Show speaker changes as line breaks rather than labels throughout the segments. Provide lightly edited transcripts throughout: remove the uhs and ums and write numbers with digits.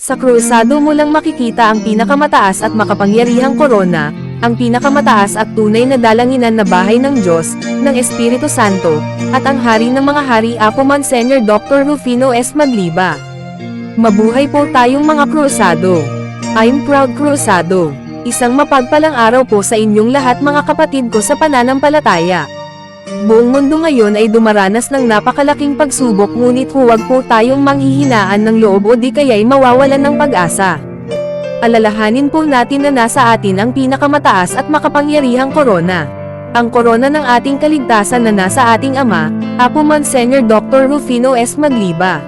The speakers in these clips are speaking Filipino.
Sa krusado mo lang makikita ang pinakamataas at makapangyarihang korona, ang pinakamataas at tunay na dalanginan na bahay ng Diyos, ng Espiritu Santo, at ang hari ng mga hari Apo Monsignor Dr. Rufino S. Magliba. Mabuhay po tayong mga krusado. I'm proud krusado. Isang mapagpalang araw po sa inyong lahat mga kapatid ko sa pananampalataya. Buong mundo ngayon ay dumaranas ng napakalaking pagsubok ngunit huwag po tayong manghihinaan ng loob o di kaya'y mawawalan ng pag-asa. Alalahanin po natin na nasa atin ang pinakamataas at makapangyarihang korona. Ang korona ng ating kaligtasan na nasa ating Ama, Apo Monsignor Dr. Rufino S. Magliba.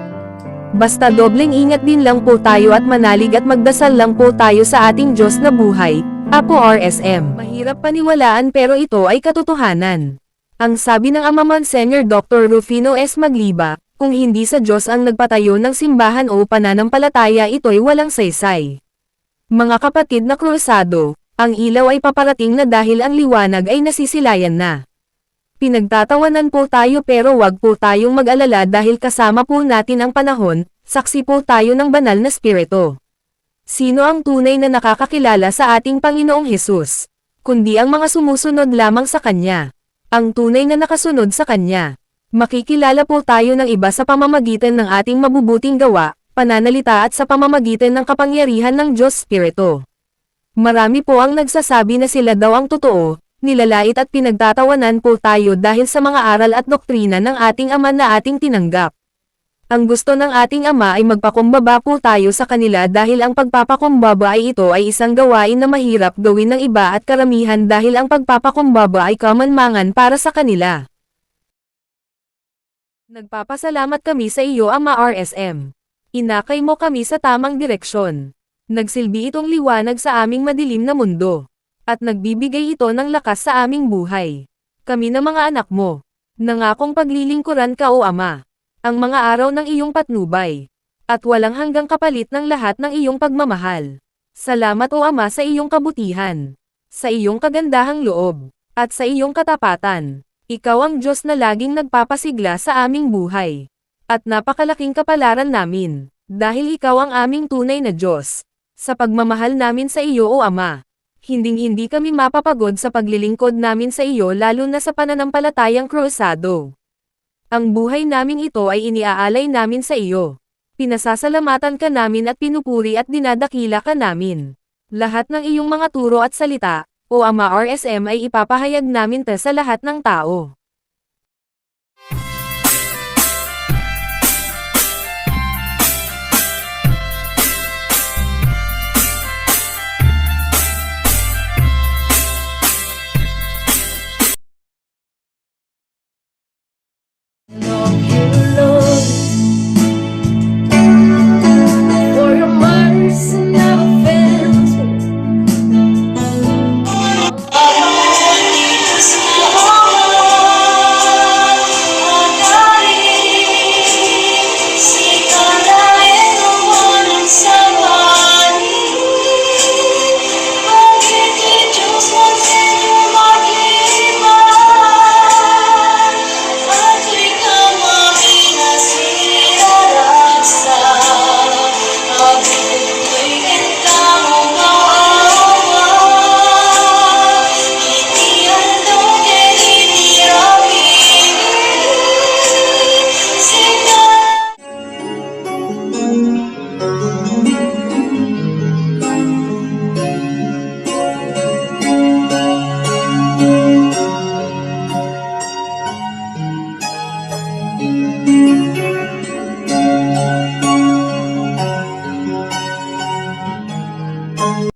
Basta dobleng ingat din lang po tayo at manalig at magdasal lang po tayo sa ating Diyos na buhay, Apo RSM. Mahirap paniwalaan pero ito ay katotohanan. Ang sabi ng Ama Monsignor Dr. Rufino S. Magliba, kung hindi sa Diyos ang nagpatayo ng simbahan o pananampalataya ito'y walang saysay. Mga kapatid na krusado, ang ilaw ay paparating na dahil ang liwanag ay nasisilayan na. Pinagtatawanan po tayo pero wag po tayong mag-alala dahil kasama po natin ang panahon, saksi po tayo ng banal na spirito. Sino ang tunay na nakakakilala sa ating Panginoong Hesus? Kundi ang mga sumusunod lamang sa Kanya. Ang tunay na nakasunod sa Kanya. Makikilala po tayo ng iba sa pamamagitan ng ating mabubuting gawa, pananalita at sa pamamagitan ng kapangyarihan ng Diyos Espiritu. Marami po ang nagsasabi na sila daw ang totoo, nilalait at pinagtatawanan po tayo dahil sa mga aral at doktrina ng ating Ama na ating tinanggap. Ang gusto ng ating Ama ay magpakumbaba po tayo sa kanila dahil ang pagpapakumbaba ay ito ay isang gawain na mahirap gawin ng iba at karamihan dahil ang pagpapakumbaba ay kamanmangan para sa kanila. Nagpapasalamat kami sa iyo Ama RSM. Inakay mo kami sa tamang direksyon. Nagsilbi itong liwanag sa aming madilim na mundo. At nagbibigay ito ng lakas sa aming buhay. Kami na mga anak mo. Nangakong paglilingkuran ka o Ama. Ang mga araw ng iyong patnubay. At walang hanggang kapalit ng lahat ng iyong pagmamahal. Salamat o Ama sa iyong kabutihan. Sa iyong kagandahang loob. At sa iyong katapatan. Ikaw ang Diyos na laging nagpapasigla sa aming buhay. At napakalaking kapalaran namin. Dahil ikaw ang aming tunay na Diyos. Sa pagmamahal namin sa iyo o Ama. Hinding-hindi kami mapapagod sa paglilingkod namin sa iyo lalo na sa pananampalatayang krusado. Ang buhay naming ito ay iniaalay namin sa iyo. Pinasasalamatan ka namin at pinupuri at dinadakila ka namin. Lahat ng iyong mga turo at salita, o Ama RSM ay ipapahayag namin sa lahat ng tao.